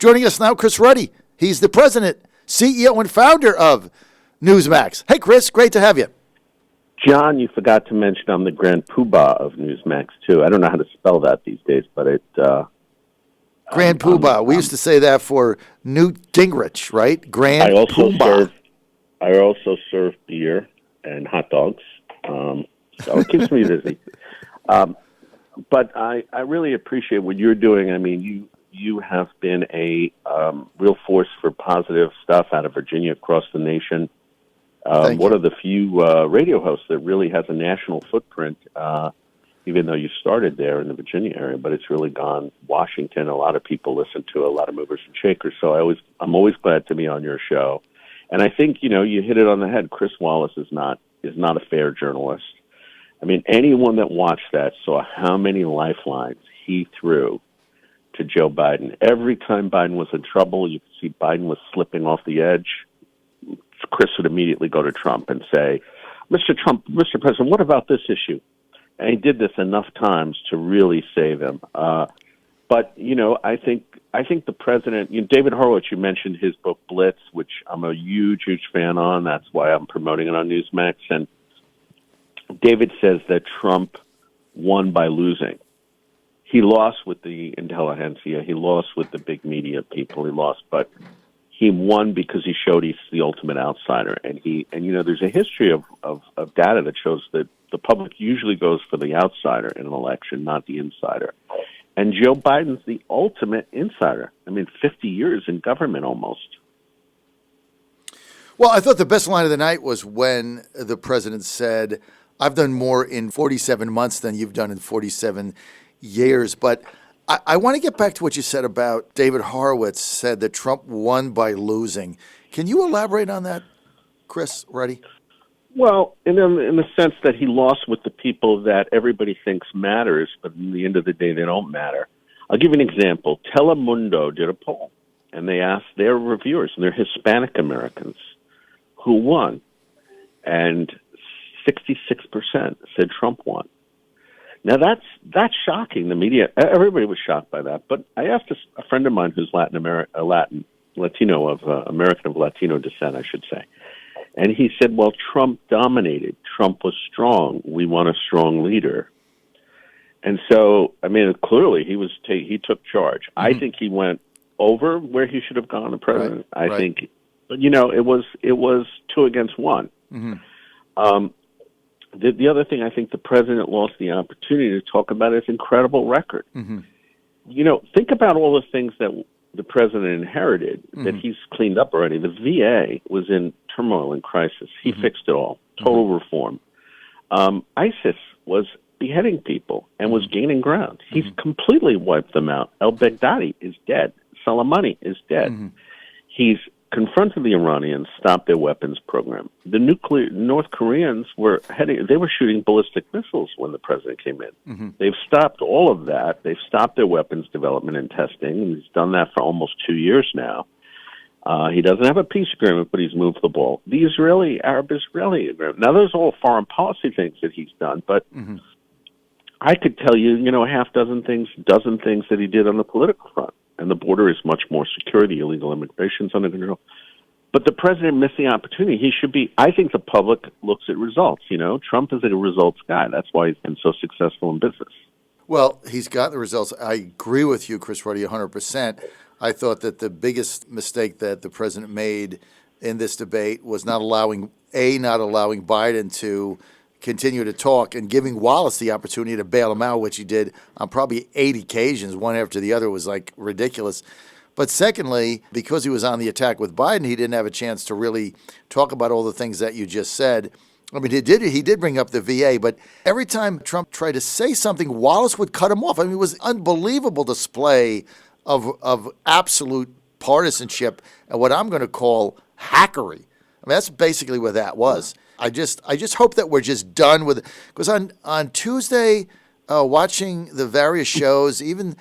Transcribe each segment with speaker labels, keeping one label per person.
Speaker 1: Joining us now, Chris Ruddy. He's the president, CEO, and founder of Newsmax. Hey, Chris, great to have you.
Speaker 2: John, you forgot to mention I'm the Grand Poobah of Newsmax, too. I don't know how to spell that these days, but it...
Speaker 1: Grand Poobah. We used to say that for Newt Gingrich, right? Grand Poobah.
Speaker 2: I also serve beer and hot dogs, so it keeps me busy. But I really appreciate what you're doing. I mean, you have been a real force for positive stuff out of Virginia across the nation. One of the few radio hosts that really has a national footprint, even though you started there in the Virginia area, but it's really gone Washington. A lot of people listen to it, a lot of movers and shakers. So I'm always glad to be on your show. And I think, you hit it on the head. Chris Wallace is not a fair journalist. I mean, anyone that watched that saw how many lifelines he threw to Joe Biden. Every time Biden was in trouble, you could see Biden was slipping off the edge. Chris would immediately go to Trump and say, Mr. President, what about this issue? And he did this enough times to really save him. But, I think the president, David Horowitz, you mentioned his book Blitz, which I'm a huge, huge fan on. That's why I'm promoting it on Newsmax. And David says that Trump won by losing. He lost with the intelligentsia. He lost with the big media people. He lost, but he won because he showed he's the ultimate outsider. And there's a history of data that shows that the public usually goes for the outsider in an election, not the insider. And Joe Biden's the ultimate insider. I mean, 50 years in government almost.
Speaker 1: Well, I thought the best line of the night was when the president said, I've done more in 47 months than you've done in 47 years. But I want to get back to what you said about David Horowitz said that Trump won by losing. Can you elaborate on that, Chris Ruddy?
Speaker 2: Well, in the sense that he lost with the people that everybody thinks matters, but in the end of the day, they don't matter. I'll give you an example. Telemundo did a poll, and they asked their reviewers, and they're Hispanic Americans, who won, and 66% said Trump won. Now, that's shocking. The media, everybody was shocked by that. But I asked a friend of mine who's American of Latino descent, I should say. And he said, well, Trump dominated. Trump was strong. We want a strong leader. And so, I mean, clearly he took charge. Mm-hmm. I think he went over where he should have gone, the president. Right. I think, it was 2 against 1. Mm-hmm. The other thing, I think the president lost the opportunity to talk about his incredible record. Mm-hmm. Think about all the things that the president inherited that he's cleaned up already. The VA was in turmoil and crisis. He fixed it all. Total reform. ISIS was beheading people and was gaining ground. He's completely wiped them out. El-Baghdadi is dead. Soleimani is dead. He's confronted the Iranians, stopped their weapons program. The North Koreans were shooting ballistic missiles when the president came in. They've stopped all of that. They've stopped their weapons development and testing, and he's done that for almost 2 years now. He doesn't have a peace agreement, but he's moved the ball. The Arab-Israeli agreement. Now, those are all foreign policy things that he's done, but I could tell you, dozen things that he did on the political front. And the border is much more secure. The illegal immigration's under control. But the president missed the opportunity. I think the public looks at results. Trump is a results guy. That's why he's been so successful in business.
Speaker 1: Well, he's got the results. I agree with you, Chris Ruddy, 100%. I thought that the biggest mistake that the president made in this debate was not allowing Biden to continue to talk and giving Wallace the opportunity to bail him out, which he did on probably 8 occasions, one after the other was like ridiculous. But secondly, because he was on the attack with Biden, he didn't have a chance to really talk about all the things that you just said. I mean, he did bring up the VA, but every time Trump tried to say something, Wallace would cut him off. I mean, it was an unbelievable display of absolute partisanship and what I'm going to call hackery. I mean, that's basically what that was. I just hope that we're just done with it. Because on Tuesday, watching the various shows, even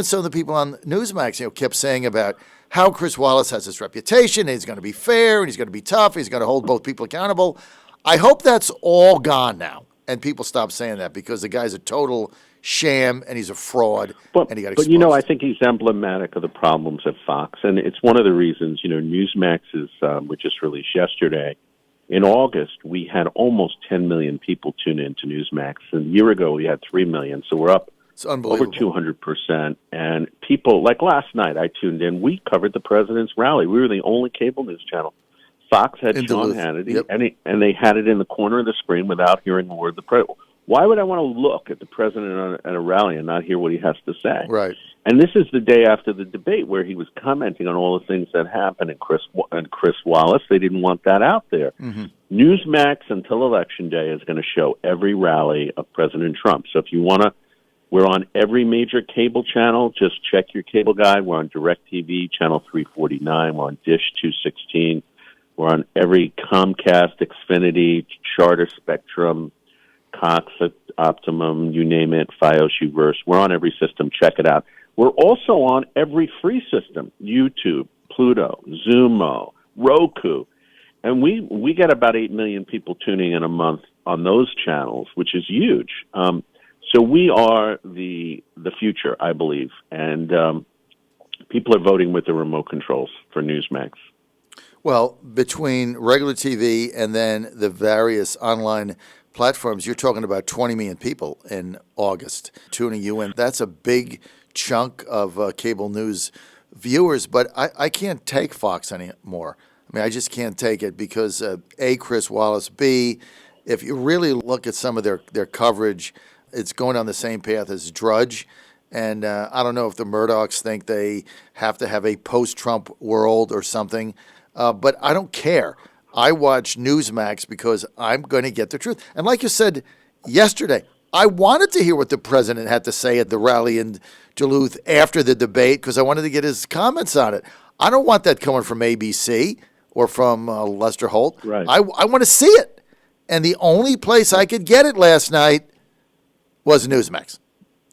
Speaker 1: some of the people on Newsmax, kept saying about how Chris Wallace has this reputation, and he's going to be fair, and he's going to be tough, and he's going to hold both people accountable. I hope that's all gone now, and people stop saying that, because the guy's a total sham and he's a fraud and he got exposed.
Speaker 2: But, I think he's emblematic of the problems at Fox. And it's one of the reasons, Newsmax is, we just released yesterday. In August, we had almost 10 million people tune in to Newsmax. And a year ago, we had 3 million. So we're up over 200%. And people, like last night, I tuned in. We covered the president's rally. We were the only cable news channel. Fox had John Hannity, and they had it in the corner of the screen without hearing a word of the president. Why would I want to look at the president at a rally and not hear what he has to say?
Speaker 1: Right.
Speaker 2: And this is the day after the debate where he was commenting on all the things that happened, and Chris Wallace. They didn't want that out there. Mm-hmm. Newsmax until Election Day is going to show every rally of President Trump. So if you want to, we're on every major cable channel. Just check your cable guide. We're on DirecTV, channel 349. We're on Dish 216. We're on every Comcast, Xfinity, Charter, Spectrum, Cox, Optimum, you name it, Fios, Uverse. We're on every system. Check it out. We're also on every free system, YouTube, Pluto, Zumo, Roku. And we get about 8 million people tuning in a month on those channels, which is huge. So we are the future, I believe. And people are voting with the remote controls for Newsmax.
Speaker 1: Well, between regular TV and then the various online platforms, you're talking about 20 million people in August tuning you in. That's a big chunk of cable news viewers, but I can't take Fox anymore. I mean, I just can't take it because, A, Chris Wallace, B, if you really look at some of their coverage, it's going on the same path as Drudge. And I don't know if the Murdochs think they have to have a post-Trump world or something. But I don't care. I watch Newsmax because I'm going to get the truth. And like you said yesterday, I wanted to hear what the president had to say at the rally in Duluth after the debate because I wanted to get his comments on it. I don't want that coming from ABC or from Lester Holt.
Speaker 2: Right.
Speaker 1: I want to see it. And the only place I could get it last night was Newsmax.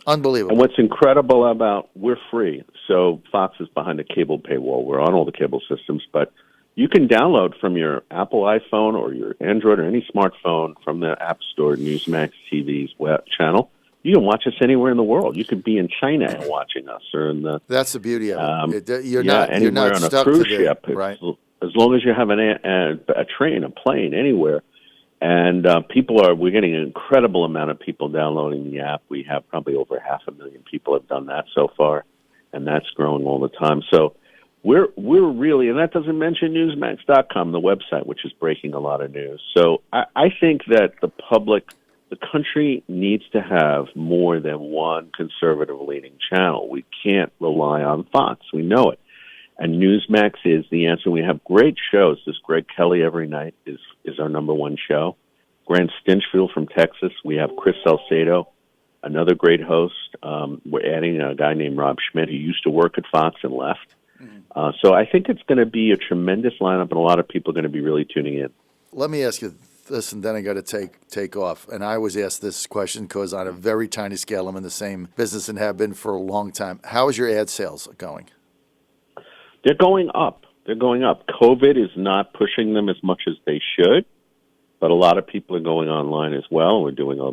Speaker 1: Unbelievable.
Speaker 2: And what's incredible about, we're free. So Fox is behind a cable paywall. We're on all the cable systems, but you can download from your Apple iPhone or your Android or any smartphone from the App Store Newsmax TV's web channel. You can watch us anywhere in the world. You could be in China and watching us, or in the.
Speaker 1: That's the beauty of it. You're
Speaker 2: anywhere
Speaker 1: not
Speaker 2: on
Speaker 1: stuck
Speaker 2: a cruise
Speaker 1: to
Speaker 2: ship.
Speaker 1: Right.
Speaker 2: As long as you have a train, a plane, anywhere. And we're getting an incredible amount of people downloading the app. We have probably over 500,000 people have done that so far, and that's growing all the time. So we're really, and that doesn't mention Newsmax.com, the website, which is breaking a lot of news. So I think that the country needs to have more than one conservative-leaning channel. We can't rely on Fox. We know it. And Newsmax is the answer. We have great shows. This Greg Kelly every night is our number one show. Grant Stinchfield from Texas. We have Chris Salcedo, another great host. We're adding a guy named Rob Schmidt who used to work at Fox and left. So I think it's going to be a tremendous lineup, and a lot of people are going to be really tuning in.
Speaker 1: Let me ask you this, and then I got to take off. And I always ask this question because on a very tiny scale, I'm in the same business and have been for a long time. How is your ad sales going?
Speaker 2: They're going up. COVID is not pushing them as much as they should, but a lot of people are going online as well. We're doing a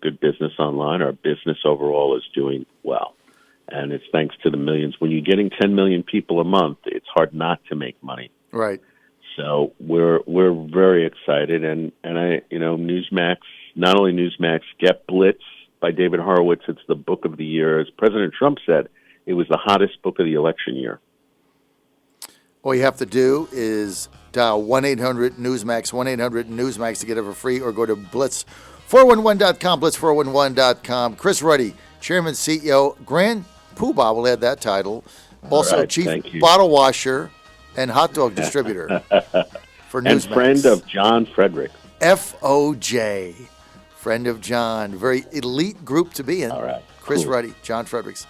Speaker 2: good business online. Our business overall is doing well, and it's thanks to the millions. When you're getting 10 million people a month, it's hard not to make money.
Speaker 1: Right.
Speaker 2: So we're very excited, and Newsmax, not only Newsmax, Get Blitz by David Horowitz. It's the book of the year. As President Trump said, it was the hottest book of the election year.
Speaker 1: All you have to do is dial 1-800-NEWSMAX, 1-800-NEWSMAX to get it for free, or go to blitz411.com, blitz411.com. Chris Ruddy, Chairman, CEO, Grand Poobah, we'll add that title. Also,
Speaker 2: right,
Speaker 1: Chief Bottle Washer and Hot Dog Distributor for Newsmax.
Speaker 2: And friend of John Fredericks.
Speaker 1: FOJ, friend of John. Very elite group to be in.
Speaker 2: All right.
Speaker 1: Chris
Speaker 2: Cool.
Speaker 1: Ruddy, John Fredericks.